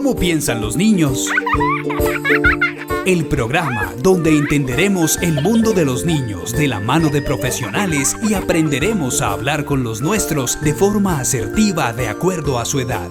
¿Cómo piensan los niños? El programa donde entenderemos el mundo de los niños de la mano de profesionales y aprenderemos a hablar con los nuestros de forma asertiva de acuerdo a su edad.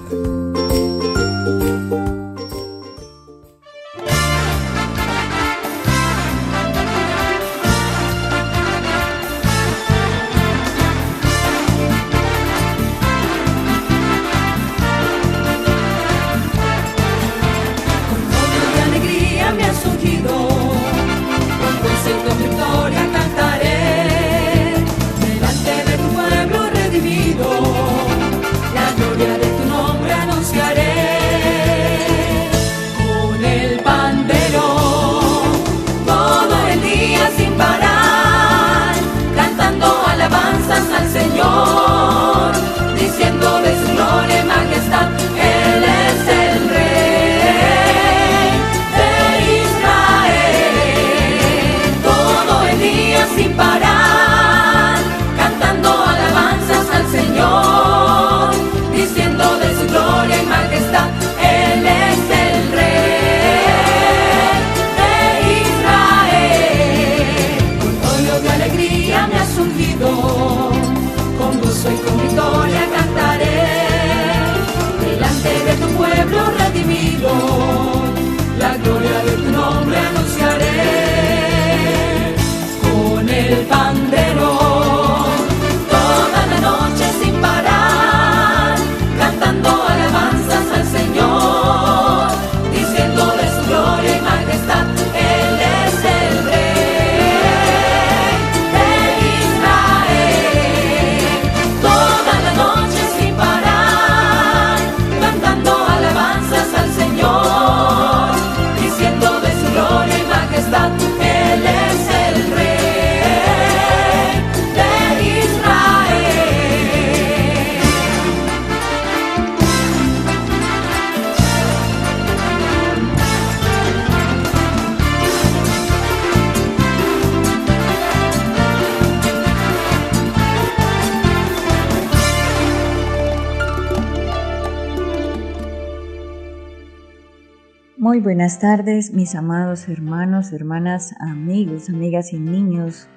Muy buenas tardes, mis amados hermanos, hermanas, amigos, amigas y niños.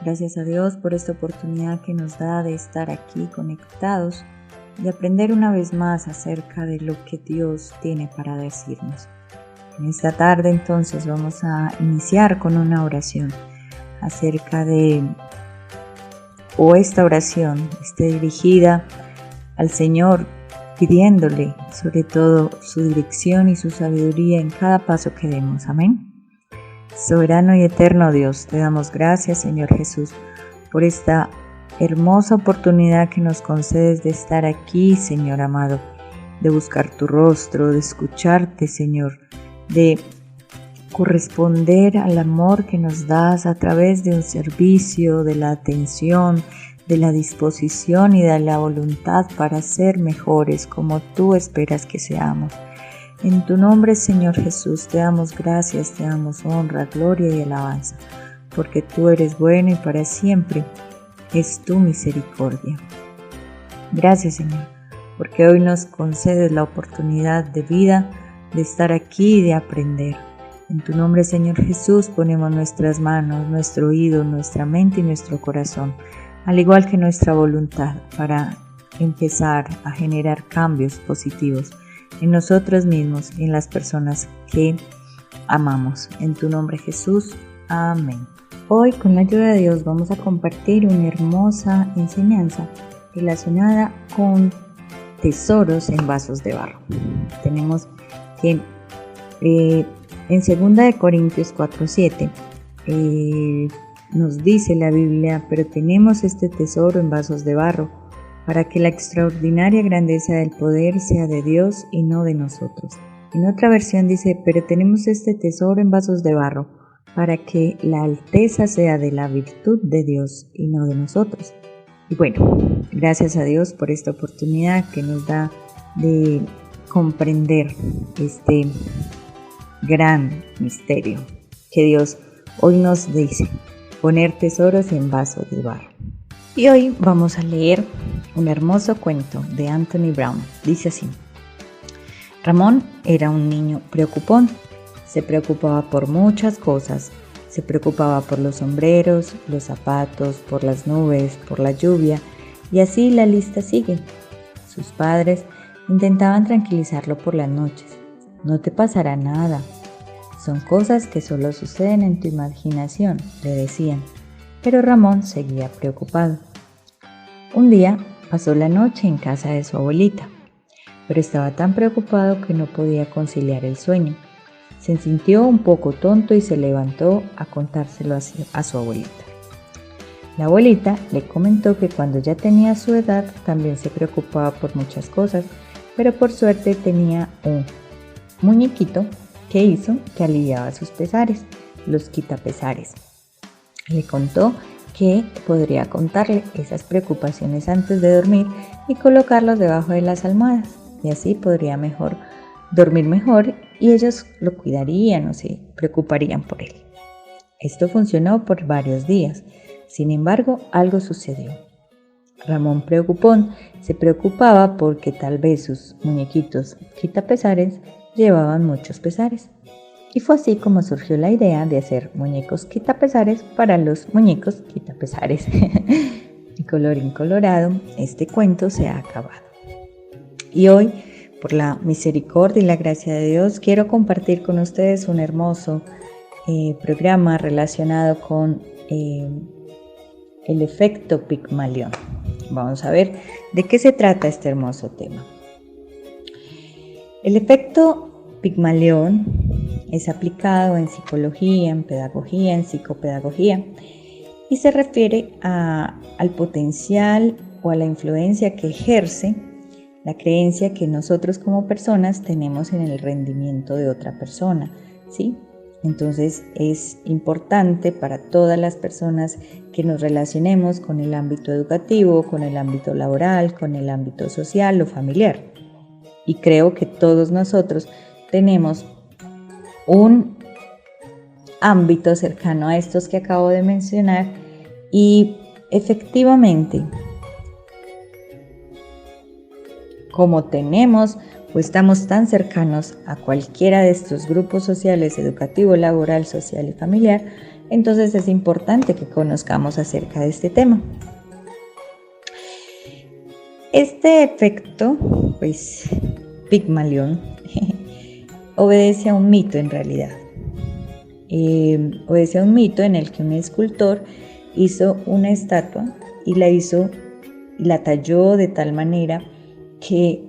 Gracias a Dios por esta oportunidad que nos da de estar aquí conectados y aprender una vez más acerca de lo que Dios tiene para decirnos. En esta tarde entonces vamos a iniciar con una oración acerca de, esta oración esté dirigida al Señor, pidiéndole sobre todo su dirección y su sabiduría en cada paso que demos. Amén. Soberano y eterno Dios, te damos gracias, Señor Jesús, por esta hermosa oportunidad que nos concedes de estar aquí, Señor amado, de buscar tu rostro, de escucharte, Señor, de corresponder al amor que nos das a través de un servicio, de la atención, de la disposición y de la voluntad para ser mejores como tú esperas que seamos. En tu nombre, Señor Jesús, te damos gracias, te damos honra, gloria y alabanza, porque tú eres bueno y para siempre es tu misericordia. Gracias, Señor, porque hoy nos concedes la oportunidad de vida, de estar aquí y de aprender. En tu nombre, Señor Jesús, ponemos nuestras manos, nuestro oído, nuestra mente y nuestro corazón, al igual que nuestra voluntad, para empezar a generar cambios positivos en nosotros mismos y en las personas que amamos. En tu nombre, Jesús. Amén. Hoy, con la ayuda de Dios, vamos a compartir una hermosa enseñanza relacionada con tesoros en vasos de barro. Tenemos que en 2 Corintios 4:7 nos dice la Biblia: pero tenemos este tesoro en vasos de barro, para que la extraordinaria grandeza del poder sea de Dios y no de nosotros. En otra versión dice: pero tenemos este tesoro en vasos de barro, para que la alteza sea de la virtud de Dios y no de nosotros. Y bueno, gracias a Dios por esta oportunidad que nos da de comprender este gran misterio que Dios hoy nos dice: poner tesoros en vasos de barro. Y hoy vamos a leer un hermoso cuento de Anthony Brown. Dice así: Ramón era un niño preocupón. Se preocupaba por muchas cosas. Se preocupaba por los sombreros, los zapatos, por las nubes, por la lluvia, y así la lista sigue. Sus padres intentaban tranquilizarlo por las noches. No te pasará nada. Son cosas que solo suceden en tu imaginación, le decían. Pero Ramón seguía preocupado. Un día pasó la noche en casa de su abuelita, pero estaba tan preocupado que no podía conciliar el sueño. Se sintió un poco tonto y se levantó a contárselo a su abuelita. La abuelita le comentó que cuando ya tenía su edad también se preocupaba por muchas cosas, pero por suerte tenía un muñequito que hizo que aliviaba sus pesares, los quitapesares. Le contó que podría contarle esas preocupaciones antes de dormir y colocarlos debajo de las almohadas, y así podría dormir mejor y ellos lo cuidarían o se preocuparían por él. Esto funcionó por varios días. Sin embargo, algo sucedió. Ramón preocupón se preocupaba porque tal vez sus muñequitos quitapesares llevaban muchos pesares. Y fue así como surgió la idea de hacer muñecos quitapesares para los muñecos quitapesares. Y colorín colorado, este cuento se ha acabado. Y hoy, por la misericordia y la gracia de Dios, quiero compartir con ustedes un hermoso programa relacionado con el efecto Pigmalión. Vamos a ver de qué se trata este hermoso tema. El efecto Pigmalión es aplicado en psicología, en pedagogía, en psicopedagogía y se refiere al potencial o a la influencia que ejerce la creencia que nosotros como personas tenemos en el rendimiento de otra persona, ¿sí? Entonces es importante para todas las personas que nos relacionemos con el ámbito educativo, con el ámbito laboral, con el ámbito social o familiar. Y creo que todos nosotros tenemos un ámbito cercano a estos que acabo de mencionar y efectivamente, como tenemos o estamos tan cercanos a cualquiera de estos grupos sociales, educativo, laboral, social y familiar, entonces es importante que conozcamos acerca de este tema. Este efecto, pues, Pigmalión, obedece a un mito en realidad. Obedece a un mito en el que un escultor hizo una estatua y la talló de tal manera que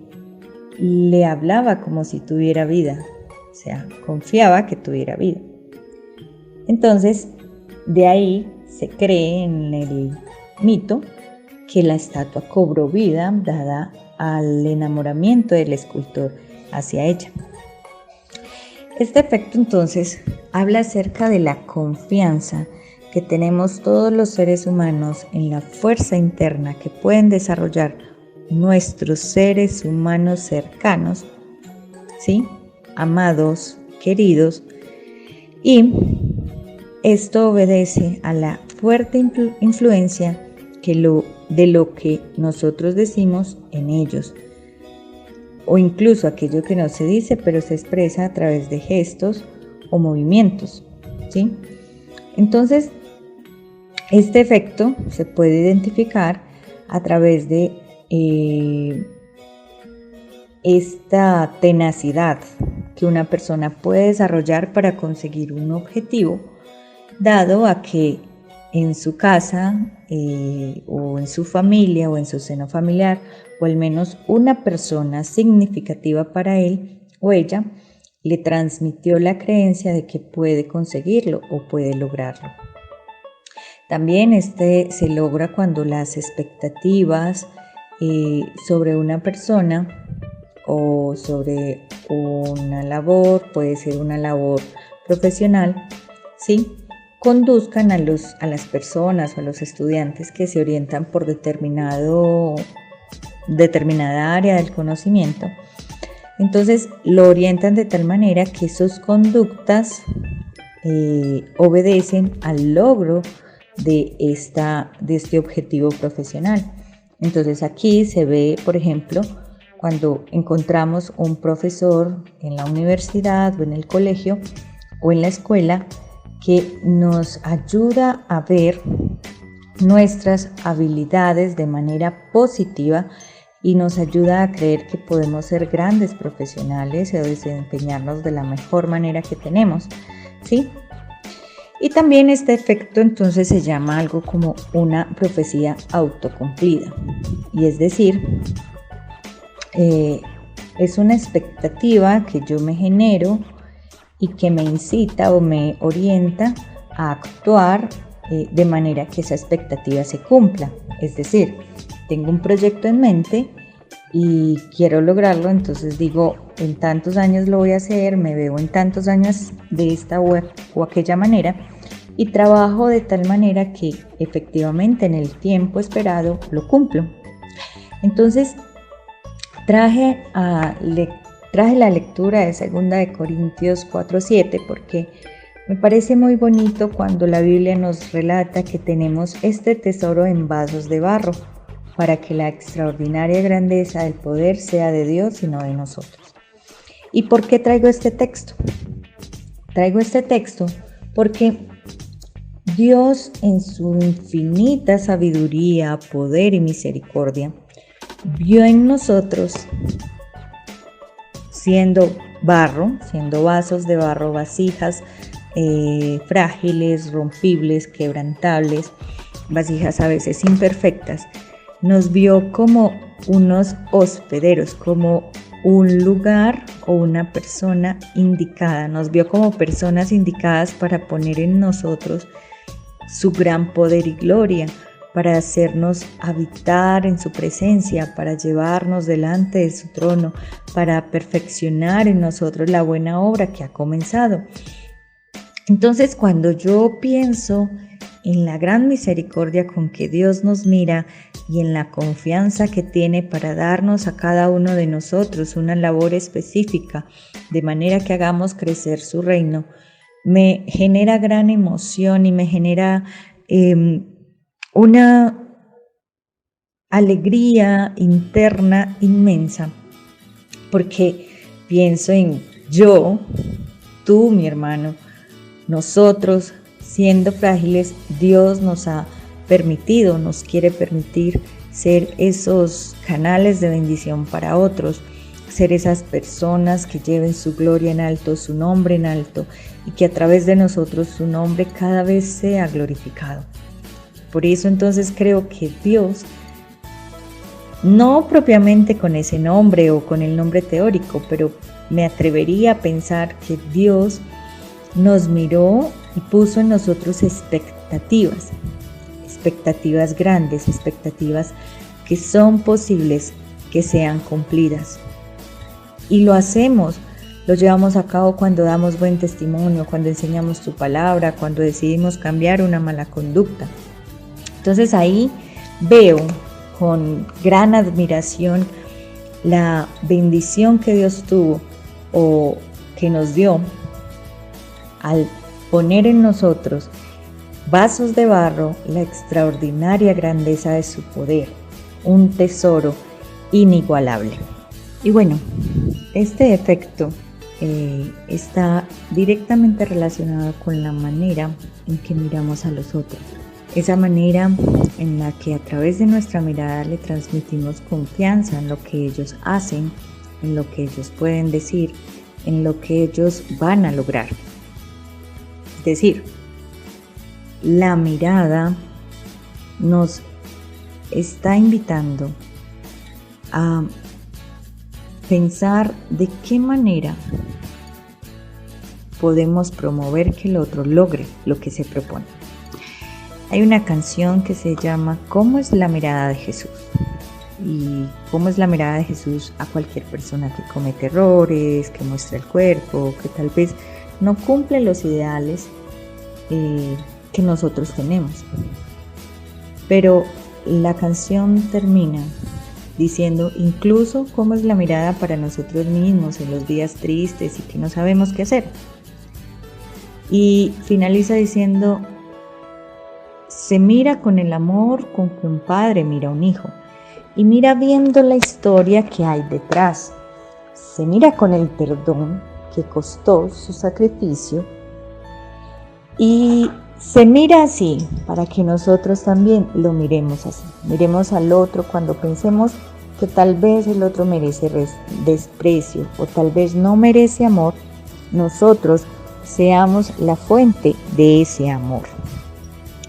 le hablaba como si tuviera vida, o sea, confiaba que tuviera vida. Entonces, de ahí se cree en el mito que la estatua cobró vida dada al enamoramiento del escultor hacia ella. Este efecto entonces habla acerca de la confianza que tenemos todos los seres humanos en la fuerza interna que pueden desarrollar nuestros seres humanos cercanos, ¿sí? Amados, queridos, y esto obedece a la fuerte influencia de lo que nosotros decimos en ellos, o incluso aquello que no se dice pero se expresa a través de gestos o movimientos, ¿sí? Entonces, este efecto se puede identificar a través de esta tenacidad que una persona puede desarrollar para conseguir un objetivo, dado a que en su casa o en su familia o en su seno familiar, o al menos una persona significativa para él o ella, le transmitió la creencia de que puede conseguirlo o puede lograrlo. También se logra cuando las expectativas sobre una persona o sobre una labor, puede ser una labor profesional, ¿sí?, conduzcan a las personas o a los estudiantes que se orientan por determinada área del conocimiento. Entonces lo orientan de tal manera que sus conductas obedecen al logro de este objetivo profesional. Entonces aquí se ve, por ejemplo, cuando encontramos un profesor en la universidad o en el colegio o en la escuela que nos ayuda a ver nuestras habilidades de manera positiva y nos ayuda a creer que podemos ser grandes profesionales o desempeñarnos de la mejor manera que tenemos, ¿sí? Y también este efecto entonces se llama algo como una profecía autocumplida. Y es decir, es una expectativa que yo me genero y que me incita o me orienta a actuar de manera que esa expectativa se cumpla. Es decir, tengo un proyecto en mente y quiero lograrlo, entonces digo, en tantos años lo voy a hacer, me veo en tantos años de esta o aquella manera y trabajo de tal manera que efectivamente en el tiempo esperado lo cumplo. Entonces traje la lectura de 2 Corintios 4:7 porque me parece muy bonito cuando la Biblia nos relata que tenemos este tesoro en vasos de barro para que la extraordinaria grandeza del poder sea de Dios y no de nosotros. ¿Y por qué traigo este texto? Traigo este texto porque Dios en su infinita sabiduría, poder y misericordia vio en nosotros, siendo barro, siendo vasos de barro, vasijas frágiles, rompibles, quebrantables, vasijas a veces imperfectas, nos vio como unos hospederos, como un lugar o una persona indicada, nos vio como personas indicadas para poner en nosotros su gran poder y gloria, para hacernos habitar en su presencia, para llevarnos delante de su trono, para perfeccionar en nosotros la buena obra que ha comenzado. Entonces, cuando yo pienso en la gran misericordia con que Dios nos mira y en la confianza que tiene para darnos a cada uno de nosotros una labor específica, de manera que hagamos crecer su reino, me genera gran emoción y me genera una alegría interna inmensa, porque pienso en yo, tú, mi hermano, nosotros siendo frágiles, Dios nos ha permitido, nos quiere permitir ser esos canales de bendición para otros, ser esas personas que lleven su gloria en alto, su nombre en alto, y que a través de nosotros su nombre cada vez sea glorificado. Por eso entonces creo que Dios, no propiamente con ese nombre o con el nombre teórico, pero me atrevería a pensar que Dios nos miró y puso en nosotros expectativas grandes, expectativas que son posibles que sean cumplidas. Y lo hacemos, lo llevamos a cabo cuando damos buen testimonio, cuando enseñamos tu palabra, cuando decidimos cambiar una mala conducta. Entonces ahí veo con gran admiración la bendición que Dios tuvo o que nos dio al poner en nosotros vasos de barro la extraordinaria grandeza de su poder, un tesoro inigualable. Y bueno, este efecto está directamente relacionado con la manera en que miramos a los otros. Esa manera en la que a través de nuestra mirada le transmitimos confianza en lo que ellos hacen, en lo que ellos pueden decir, en lo que ellos van a lograr. Es decir, la mirada nos está invitando a pensar de qué manera podemos promover que el otro logre lo que se propone. Hay una canción que se llama ¿Cómo es la mirada de Jesús? Y cómo es la mirada de Jesús a cualquier persona que comete errores, que muestra el cuerpo, que tal vez no cumple los ideales que nosotros tenemos. Pero la canción termina diciendo incluso cómo es la mirada para nosotros mismos en los días tristes y que no sabemos qué hacer. Y finaliza diciendo, se mira con el amor con que un padre mira a un hijo. y mira viendo la historia que hay detrás. Se mira con el perdón que costó su sacrificio y se mira así para que nosotros también lo miremos así. Miremos al otro cuando pensemos que tal vez el otro merece desprecio o tal vez no merece amor, nosotros seamos la fuente de ese amor.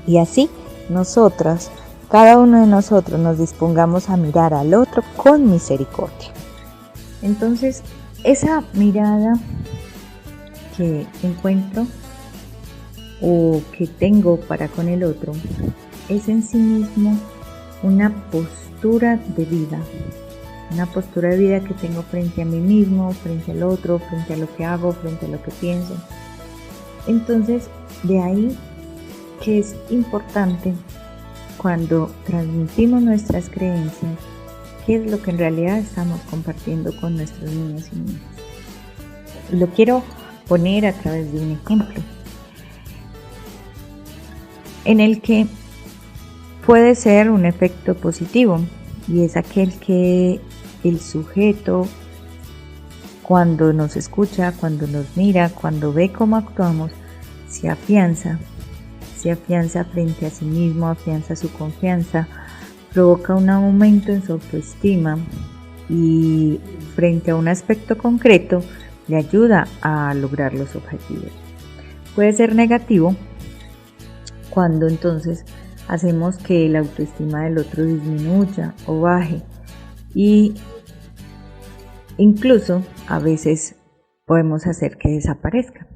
Y así nosotras, cada uno de nosotros nos dispongamos a mirar al otro con misericordia. Entonces, esa mirada que encuentro o que tengo para con el otro es en sí mismo una postura de vida. Una postura de vida que tengo frente a mí mismo, frente al otro, frente a lo que hago, frente a lo que pienso. Entonces, de ahí que es importante cuando transmitimos nuestras creencias, qué es lo que en realidad estamos compartiendo con nuestros niños y niñas. Lo quiero poner a través de un ejemplo, en el que puede ser un efecto positivo, y es aquel que el sujeto, cuando nos escucha, cuando nos mira, cuando ve cómo actuamos, se afianza frente a sí mismo, afianza su confianza, provoca un aumento en su autoestima y frente a un aspecto concreto le ayuda a lograr los objetivos. Puede ser negativo cuando entonces hacemos que la autoestima del otro disminuya o baje, y incluso a veces podemos hacer que desaparezca.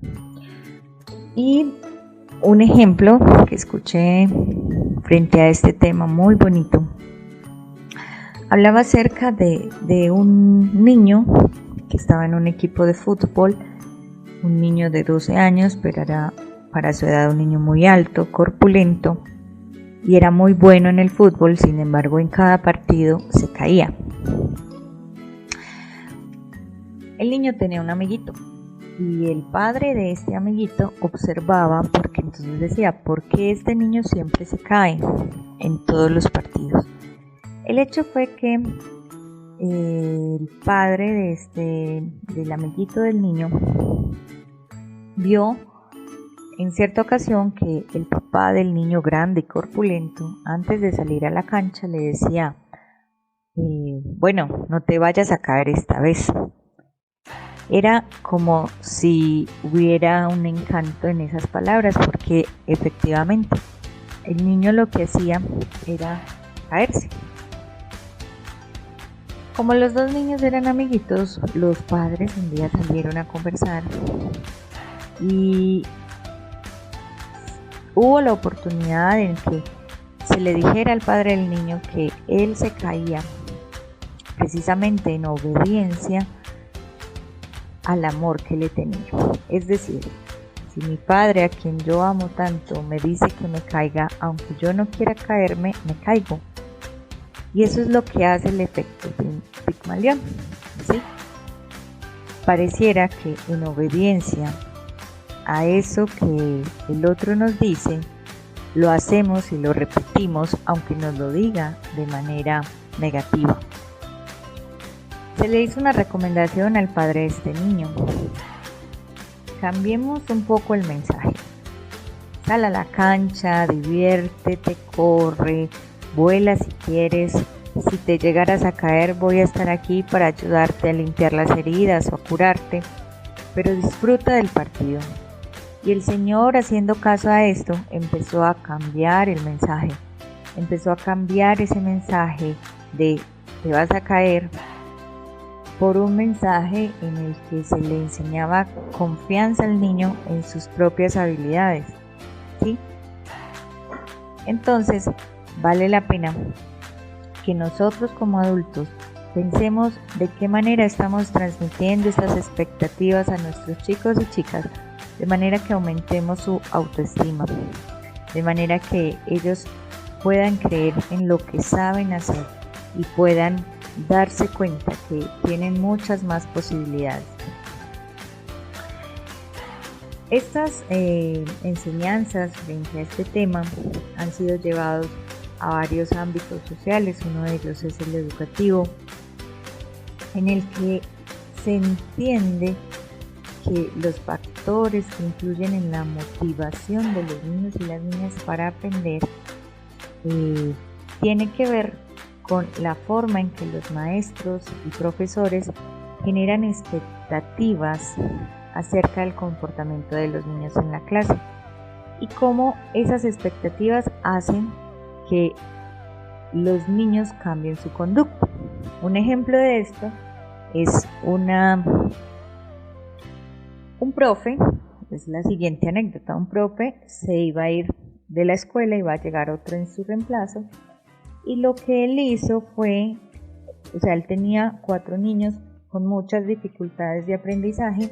Y un ejemplo que escuché frente a este tema muy bonito hablaba acerca de un niño que estaba en un equipo de fútbol, un niño de 12 años, pero era para su edad un niño muy alto, corpulento, y era muy bueno en el fútbol. Sin embargo, en cada partido se caía. El niño tenía un amiguito y el padre de este amiguito observaba, porque entonces decía, ¿por qué este niño siempre se cae en todos los partidos? El hecho fue que el padre del amiguito del niño vio en cierta ocasión que el papá del niño grande y corpulento, antes de salir a la cancha, le decía, bueno, no te vayas a caer esta vez. Era como si hubiera un encanto en esas palabras, porque efectivamente el niño lo que hacía era caerse. Como los dos niños eran amiguitos, los padres un día salieron a conversar y hubo la oportunidad en que se le dijera al padre del niño que él se caía precisamente en obediencia al amor que le tenía. Es decir, si mi padre, a quien yo amo tanto, me dice que me caiga, aunque yo no quiera caerme, me caigo. Y eso es lo que hace el efecto Pigmalión, ¿sí? Pareciera que en obediencia a eso que el otro nos dice, lo hacemos y lo repetimos, aunque nos lo diga de manera negativa. Se le hizo una recomendación al padre de este niño. Cambiemos un poco el mensaje. Sal a la cancha, diviértete, corre, vuela si quieres. Si te llegaras a caer, voy a estar aquí para ayudarte a limpiar las heridas o a curarte, pero disfruta del partido. Y el Señor, haciendo caso a esto, empezó a cambiar el mensaje. Empezó a cambiar ese mensaje de te vas a caer por un mensaje en el que se le enseñaba confianza al niño en sus propias habilidades, ¿sí? Entonces, vale la pena que nosotros como adultos pensemos de qué manera estamos transmitiendo estas expectativas a nuestros chicos y chicas, de manera que aumentemos su autoestima, de manera que ellos puedan creer en lo que saben hacer y puedan darse cuenta que tienen muchas más posibilidades. Estas enseñanzas frente a este tema han sido llevados a varios ámbitos sociales, uno de ellos es el educativo, en el que se entiende que los factores que influyen en la motivación de los niños y las niñas para aprender tiene que ver con la forma en que los maestros y profesores generan expectativas acerca del comportamiento de los niños en la clase y cómo esas expectativas hacen que los niños cambien su conducta. Un ejemplo de esto es un profe, es la siguiente anécdota, un profe se iba a ir de la escuela y va a llegar otro en su reemplazo y lo que él hizo fue, él tenía 4 niños con muchas dificultades de aprendizaje,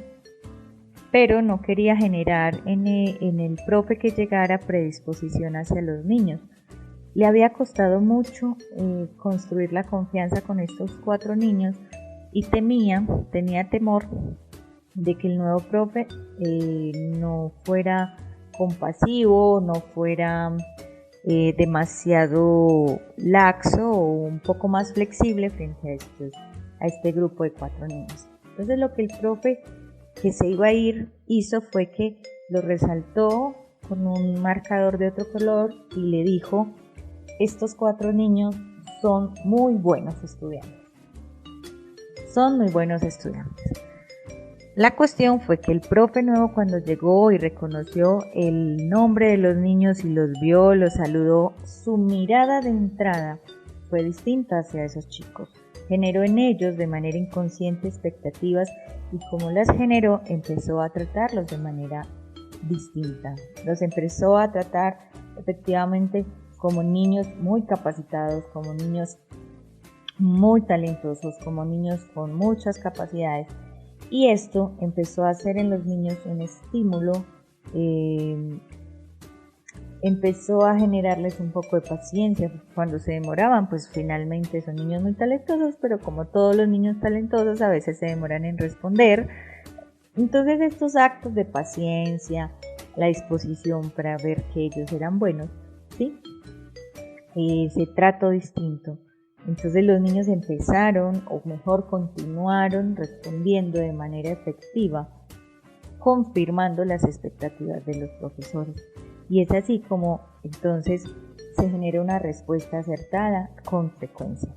pero no quería generar en el profe que llegara predisposición hacia los niños. Le había costado mucho construir la confianza con estos 4 niños y tenía temor de que el nuevo profe no fuera compasivo, no fuera demasiado laxo o un poco más flexible frente a este grupo de 4 niños. Entonces lo que el profe que se iba a ir hizo fue que lo resaltó con un marcador de otro color y le dijo: estos 4 niños son muy buenos estudiantes. Son muy buenos estudiantes. La cuestión fue que el profe nuevo, cuando llegó y reconoció el nombre de los niños y los vio, los saludó, su mirada de entrada fue distinta hacia esos chicos. Generó en ellos de manera inconsciente expectativas y como las generó, empezó a tratarlos de manera distinta. Los empezó a tratar efectivamente como niños muy capacitados, como niños muy talentosos, como niños con muchas capacidades. Y esto empezó a hacer en los niños un estímulo, empezó a generarles un poco de paciencia. Cuando se demoraban, pues finalmente son niños muy talentosos, pero como todos los niños talentosos a veces se demoran en responder. Entonces estos actos de paciencia, la disposición para ver que ellos eran buenos, ¿sí? Ese trato distinto. Entonces los niños empezaron, o mejor continuaron, respondiendo de manera efectiva, confirmando las expectativas de los profesores. Y es así como entonces se genera una respuesta acertada con frecuencia.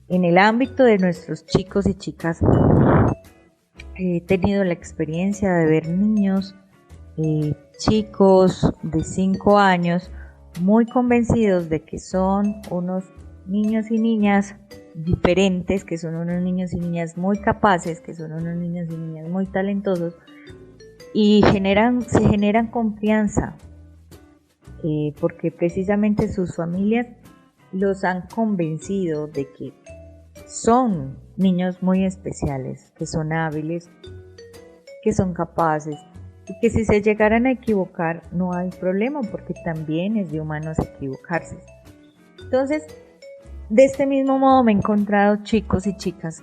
En el ámbito de nuestros chicos y chicas, he tenido la experiencia de ver niños, chicos de 5 años, muy convencidos de que son unos niños y niñas diferentes, que son unos niños y niñas muy capaces, que son unos niños y niñas muy talentosos y se generan confianza porque precisamente sus familias los han convencido de que son niños muy especiales, que son hábiles, que son capaces y que si se llegaran a equivocar no hay problema porque también es de humanos equivocarse. Entonces, de este mismo modo me he encontrado chicos y chicas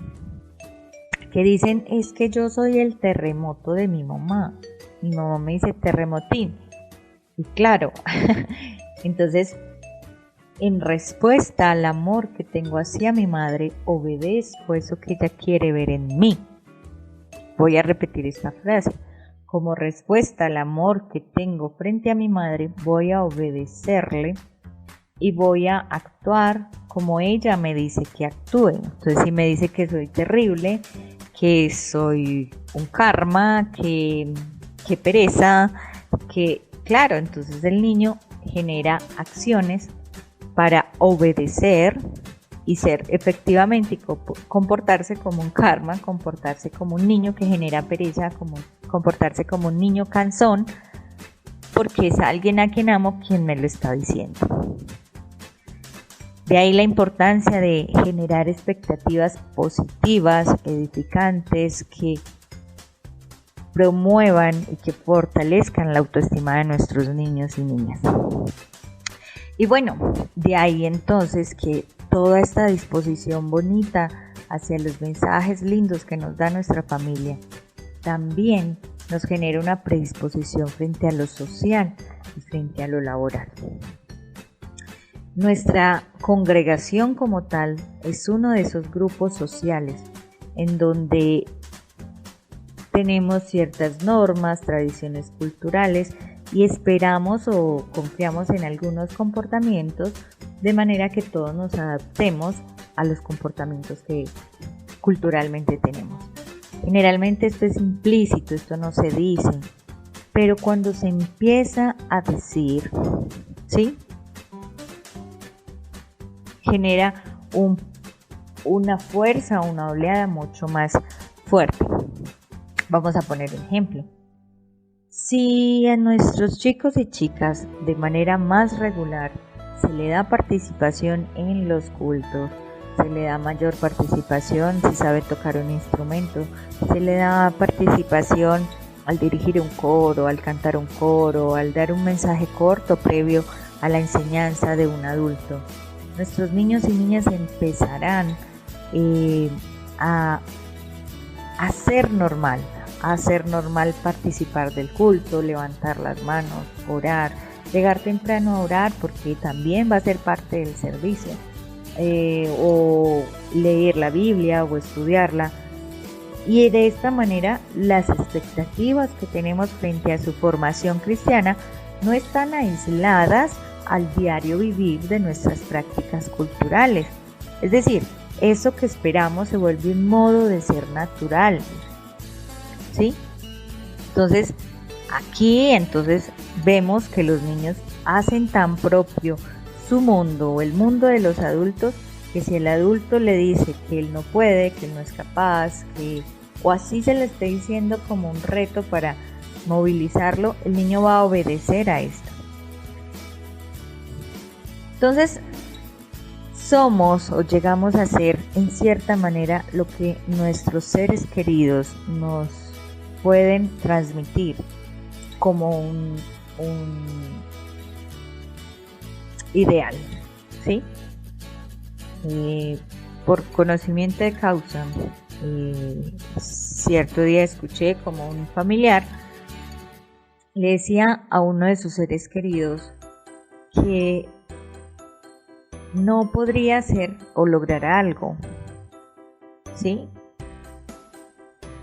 que dicen: es que yo soy el terremoto de mi mamá me dice terremotín. Y claro, entonces en respuesta al amor que tengo hacia mi madre, obedezco eso que ella quiere ver en mí. Voy a repetir esta frase: como respuesta al amor que tengo frente a mi madre, voy a obedecerle y voy a actuar como ella me dice que actúe. Entonces, si me dice que soy terrible, que soy un karma, que pereza, claro, entonces el niño genera acciones para obedecer y ser efectivamente y comportarse como un karma, comportarse como un niño que genera pereza, comportarse como un niño cansón, porque es alguien a quien amo quien me lo está diciendo. De ahí la importancia de generar expectativas positivas, edificantes, que promuevan y que fortalezcan la autoestima de nuestros niños y niñas. Y bueno, de ahí entonces que toda esta disposición bonita hacia los mensajes lindos que nos da nuestra familia también nos genera una predisposición frente a lo social y frente a lo laboral. Nuestra congregación como tal es uno de esos grupos sociales en donde tenemos ciertas normas, tradiciones culturales y esperamos o confiamos en algunos comportamientos de manera que todos nos adaptemos a los comportamientos que culturalmente tenemos. Generalmente esto es implícito, esto no se dice, pero cuando se empieza a decir, ¿sí?, genera una fuerza, una oleada mucho más fuerte. Vamos a poner un ejemplo. Si a nuestros chicos y chicas de manera más regular se le da participación en los cultos, se le da mayor participación si sabe tocar un instrumento, se le da participación al dirigir un coro, al cantar un coro, al dar un mensaje corto previo a la enseñanza de un adulto, nuestros niños y niñas empezarán a hacer normal participar del culto, levantar las manos, orar, llegar temprano a orar porque también va a ser parte del servicio, o leer la Biblia o estudiarla. Y de esta manera las expectativas que tenemos frente a su formación cristiana no están aisladas al diario vivir de nuestras prácticas culturales. Es decir, eso que esperamos se vuelve un modo de ser natural, ¿sí? Entonces, aquí vemos que los niños hacen tan propio su mundo o el mundo de los adultos, que si el adulto le dice que él no puede, que él no es capaz, o así se le esté diciendo como un reto para movilizarlo, el niño va a obedecer a esto. Entonces, somos o llegamos a ser en cierta manera lo que nuestros seres queridos nos pueden transmitir como un ideal, ¿sí? Por conocimiento de causa, cierto día escuché como un familiar le decía a uno de sus seres queridos que no podría hacer o lograr algo, ¿sí?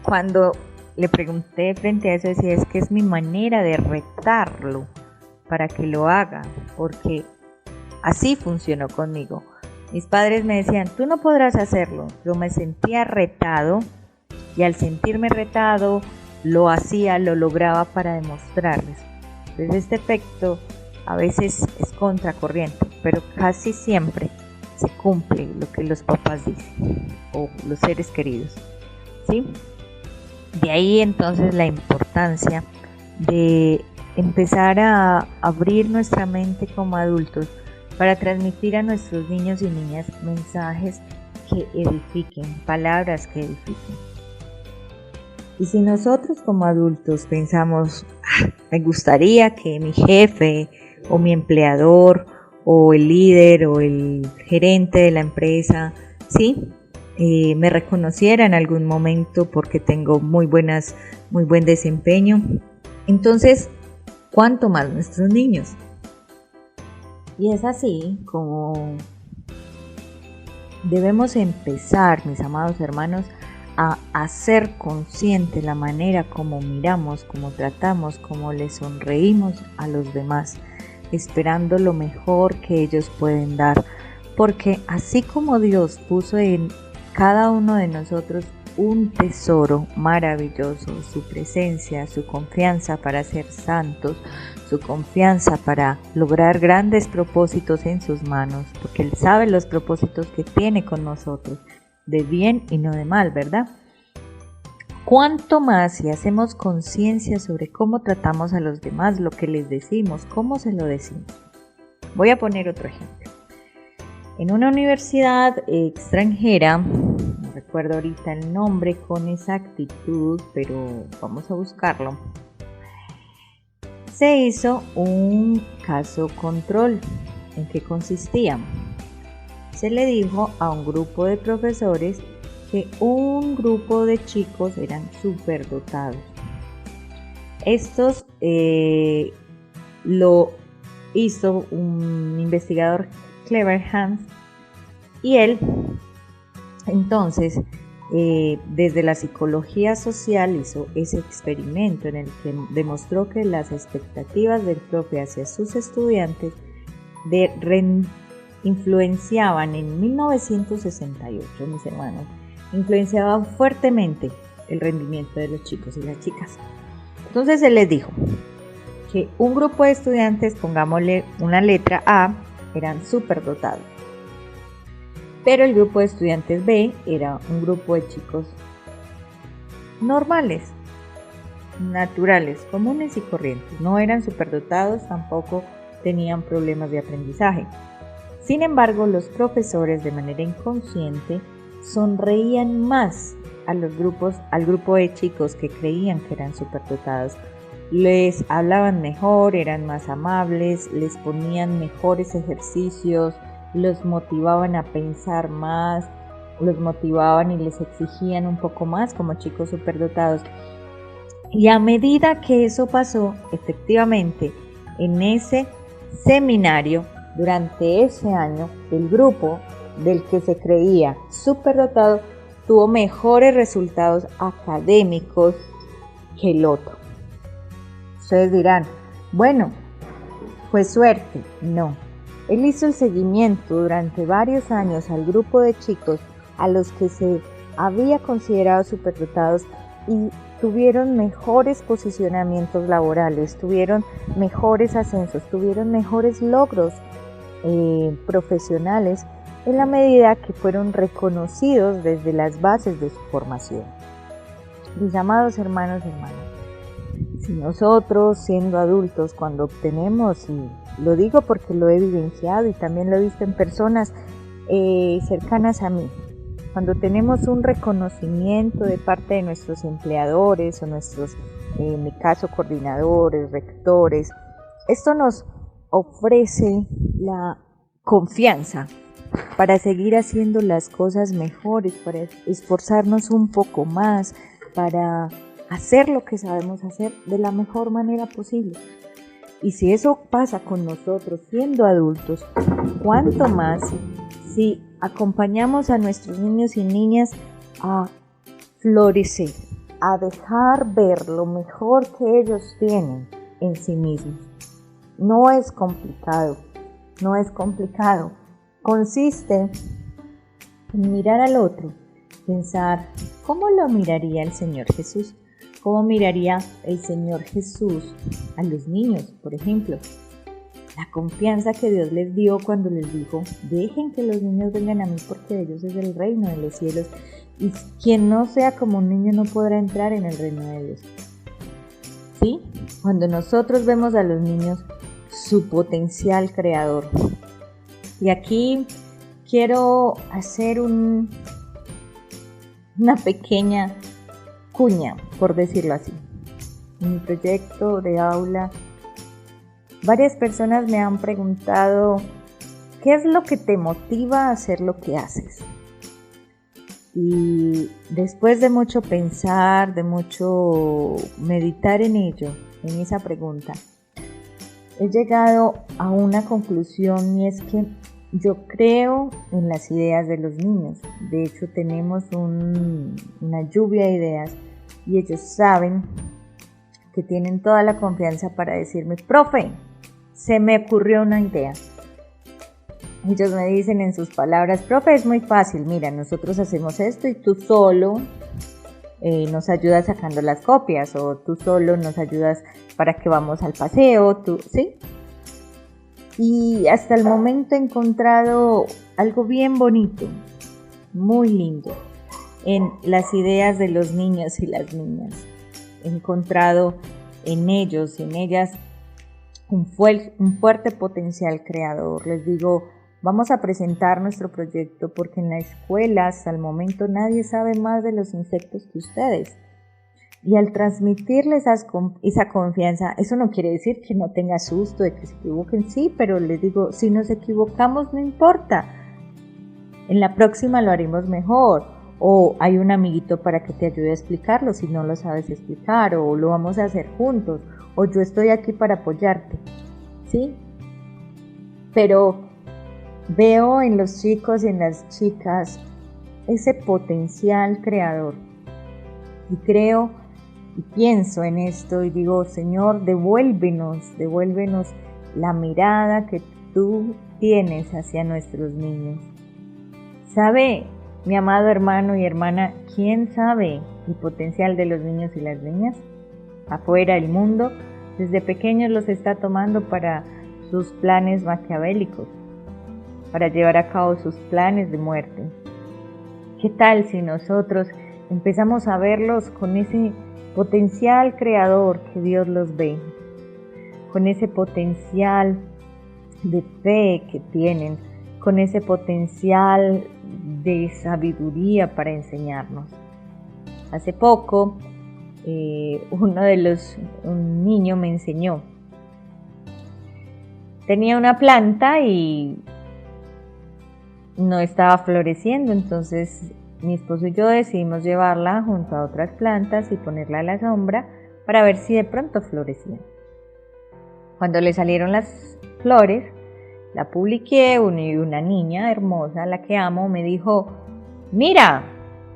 Cuando le pregunté frente a eso, decía, es que es mi manera de retarlo para que lo haga, porque así funcionó conmigo. Mis padres me decían, tú no podrás hacerlo. Yo me sentía retado y al sentirme retado lo hacía, lo lograba para demostrarles. Entonces este efecto a veces es contracorriente, pero casi siempre se cumple lo que los papás dicen o los seres queridos, ¿sí? De ahí entonces la importancia de empezar a abrir nuestra mente como adultos para transmitir a nuestros niños y niñas mensajes que edifiquen, palabras que edifiquen. Y si nosotros como adultos pensamos, me gustaría que mi jefe o mi empleador o el líder o el gerente de la empresa, ¿sí?, me reconociera en algún momento porque tengo muy buen desempeño, entonces, ¿cuánto más nuestros niños? Y es así como debemos empezar, mis amados hermanos, a hacer consciente la manera como miramos, como tratamos, como les sonreímos a los demás, esperando lo mejor que ellos pueden dar, porque así como Dios puso en cada uno de nosotros un tesoro maravilloso, su presencia, su confianza para ser santos, su confianza para lograr grandes propósitos en sus manos, porque Él sabe los propósitos que tiene con nosotros, de bien y no de mal, ¿verdad? Cuánto más si hacemos conciencia sobre cómo tratamos a los demás, lo que les decimos, cómo se lo decimos. Voy a poner otro ejemplo. En una universidad extranjera, no recuerdo ahorita el nombre con exactitud, pero vamos a buscarlo, se hizo un caso control. ¿En qué consistía? Se le dijo a un grupo de profesores que un grupo de chicos eran superdotados. Estos lo hizo un investigador Clever Hans, y él entonces desde la psicología social hizo ese experimento en el que demostró que las expectativas del profe hacia sus estudiantes influenciaban en 1968, mis hermanos, influenciaban fuertemente el rendimiento de los chicos y las chicas. Entonces él les dijo que un grupo de estudiantes, pongámosle una letra A, eran superdotados. Pero el grupo de estudiantes B era un grupo de chicos normales, naturales, comunes y corrientes. No eran superdotados, tampoco tenían problemas de aprendizaje. Sin embargo, los profesores de manera inconsciente sonreían más al grupo de chicos que creían que eran superdotados. Les hablaban mejor, eran más amables, les ponían mejores ejercicios, los motivaban a pensar más, los motivaban y les exigían un poco más como chicos superdotados. Y a medida que eso pasó, efectivamente, en ese seminario, durante ese año, el grupo del que se creía superdotado tuvo mejores resultados académicos que el otro. Ustedes dirán, bueno, fue suerte. No. Él hizo el seguimiento durante varios años al grupo de chicos a los que se había considerado superdotados y tuvieron mejores posicionamientos laborales, tuvieron mejores ascensos, tuvieron mejores logros profesionales en la medida que fueron reconocidos desde las bases de su formación. Mis amados hermanos y hermanas, si nosotros siendo adultos cuando obtenemos, y lo digo porque lo he vivenciado y también lo he visto en personas cercanas a mí, cuando tenemos un reconocimiento de parte de nuestros empleadores o nuestros, en mi caso, coordinadores, rectores, esto nos ofrece la confianza para seguir haciendo las cosas mejores, para esforzarnos un poco más, para hacer lo que sabemos hacer de la mejor manera posible. Y si eso pasa con nosotros siendo adultos, ¿cuánto más si acompañamos a nuestros niños y niñas a florecer, a dejar ver lo mejor que ellos tienen en sí mismos? No es complicado, no es complicado. Consiste en mirar al otro, pensar, ¿cómo lo miraría el Señor Jesús? ¿Cómo miraría el Señor Jesús a los niños, por ejemplo? La confianza que Dios les dio cuando les dijo, dejen que los niños vengan a mí porque de ellos es el reino de los cielos. Y quien no sea como un niño no podrá entrar en el reino de Dios. ¿Sí? Cuando nosotros vemos a los niños su potencial creador. Y aquí quiero hacer una pequeña cuña, por decirlo así. En mi proyecto de aula, varias personas me han preguntado, ¿qué es lo que te motiva a hacer lo que haces? Y después de mucho pensar, de mucho meditar en ello, en esa pregunta, he llegado a una conclusión, y es que yo creo en las ideas de los niños. De hecho, tenemos una lluvia de ideas y ellos saben que tienen toda la confianza para decirme, profe, se me ocurrió una idea. Ellos me dicen en sus palabras, profe, es muy fácil, mira, nosotros hacemos esto y tú solo nos ayudas sacando las copias, o tú solo nos ayudas para que vamos al paseo, ¿sí? Y hasta el momento he encontrado algo bien bonito, muy lindo, en las ideas de los niños y las niñas. He encontrado en ellos y en ellas un fuerte potencial creador. Les digo, vamos a presentar nuestro proyecto porque en la escuela hasta el momento nadie sabe más de los insectos que ustedes. Y al transmitirles esa confianza, eso no quiere decir que no tenga susto de que se equivoquen, sí, pero les digo, si nos equivocamos no importa, en la próxima lo haremos mejor, o hay un amiguito para que te ayude a explicarlo si no lo sabes explicar, o lo vamos a hacer juntos, o yo estoy aquí para apoyarte, ¿sí? Pero Veo en los chicos y en las chicas ese potencial creador. Y creo y pienso en esto y digo, Señor, devuélvenos la mirada que tú tienes hacia nuestros niños. ¿Sabe, mi amado hermano y hermana, quién sabe el potencial de los niños y las niñas? Afuera, el mundo, desde pequeños los está tomando para sus planes maquiavélicos, para llevar a cabo sus planes de muerte. ¿Qué tal si nosotros empezamos a verlos con ese potencial creador que Dios los ve, con ese potencial de fe que tienen, con ese potencial de sabiduría para enseñarnos? Hace poco, un niño me enseñó. Tenía una planta y no estaba floreciendo, entonces mi esposo y yo decidimos llevarla junto a otras plantas y ponerla a la sombra para ver si de pronto florecía. Cuando le salieron las flores, la publiqué y una niña hermosa, la que amo, me dijo, mira,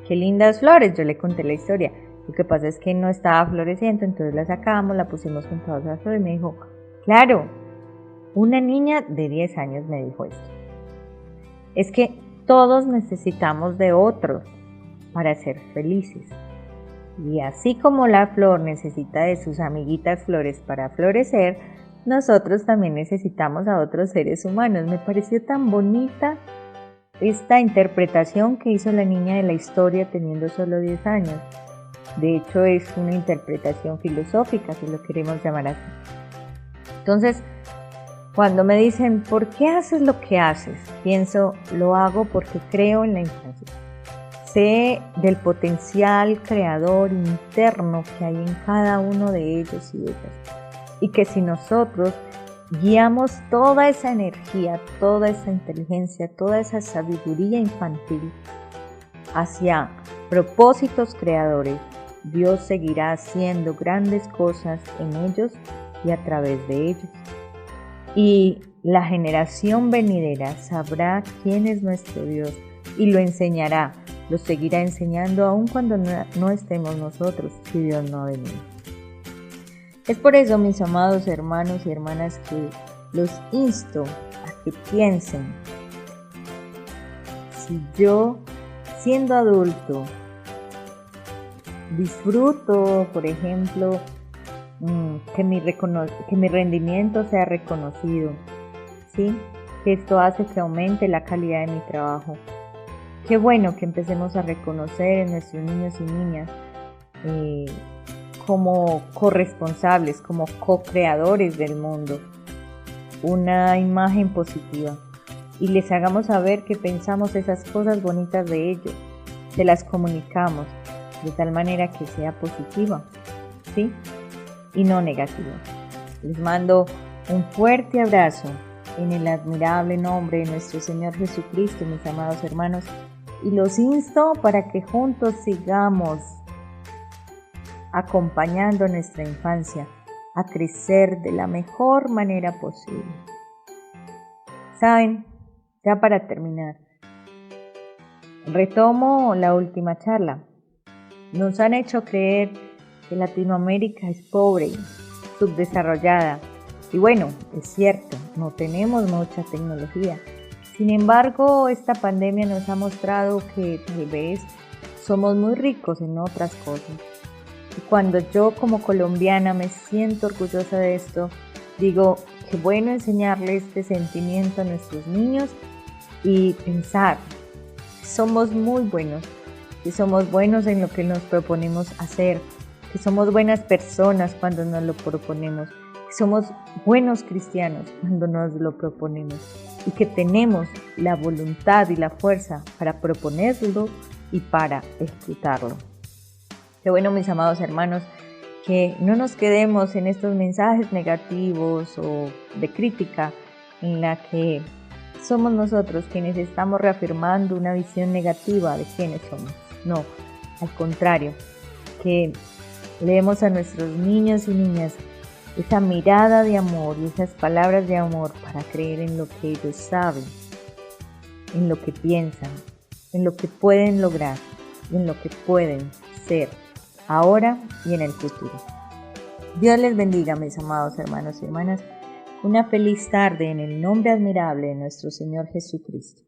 qué lindas flores. Yo le conté la historia. Lo que pasa es que no estaba floreciendo, entonces la sacamos, la pusimos junto a otras flores y me dijo, claro, una niña de 10 años me dijo esto. Es que todos necesitamos de otros para ser felices. Y así como la flor necesita de sus amiguitas flores para florecer, nosotros también necesitamos a otros seres humanos. Me pareció tan bonita esta interpretación que hizo la niña de la historia teniendo solo 10 años. De hecho, es una interpretación filosófica, si lo queremos llamar así. Entonces, cuando me dicen, ¿por qué haces lo que haces? Pienso, lo hago porque creo en la infancia. Sé del potencial creador interno que hay en cada uno de ellos y ellas. Y que si nosotros guiamos toda esa energía, toda esa inteligencia, toda esa sabiduría infantil hacia propósitos creadores, Dios seguirá haciendo grandes cosas en ellos y a través de ellos. Y la generación venidera sabrá quién es nuestro Dios y lo enseñará, lo seguirá enseñando aun cuando no estemos nosotros, si Dios no ha venido. Es por eso, mis amados hermanos y hermanas, que los insto a que piensen, si yo, siendo adulto, disfruto, por ejemplo, que mi rendimiento sea reconocido, ¿sí? Que esto hace que aumente la calidad de mi trabajo. Qué bueno que empecemos a reconocer en nuestros niños y niñas como corresponsables, como co-creadores del mundo, una imagen positiva, y les hagamos saber que pensamos esas cosas bonitas de ellos, se las comunicamos de tal manera que sea positiva, ¿sí? Y no negativa. Les mando un fuerte abrazo en el admirable nombre de nuestro Señor Jesucristo, mis amados hermanos, y los insto para que juntos sigamos acompañando a nuestra infancia a crecer de la mejor manera posible. ¿Saben? Ya para terminar, retomo la última charla. Nos han hecho creer que Latinoamérica es pobre, subdesarrollada. Y bueno, es cierto, no tenemos mucha tecnología. Sin embargo, esta pandemia nos ha mostrado que tal vez somos muy ricos en otras cosas. Y cuando yo como colombiana me siento orgullosa de esto, digo, qué bueno enseñarle este sentimiento a nuestros niños y pensar que somos muy buenos, que somos buenos en lo que nos proponemos hacer, que somos buenas personas cuando nos lo proponemos, que somos buenos cristianos cuando nos lo proponemos y que tenemos la voluntad y la fuerza para proponerlo y para ejecutarlo. Qué bueno, mis amados hermanos, que no nos quedemos en estos mensajes negativos o de crítica en la que somos nosotros quienes estamos reafirmando una visión negativa de quiénes somos. No, al contrario, que le demos a nuestros niños y niñas esa mirada de amor y esas palabras de amor para creer en lo que ellos saben en lo que piensan, en lo que pueden lograr, en lo que pueden ser, ahora y en el futuro. Dios les bendiga, mis amados hermanos y hermanas. Una feliz tarde en el nombre admirable de nuestro Señor Jesucristo.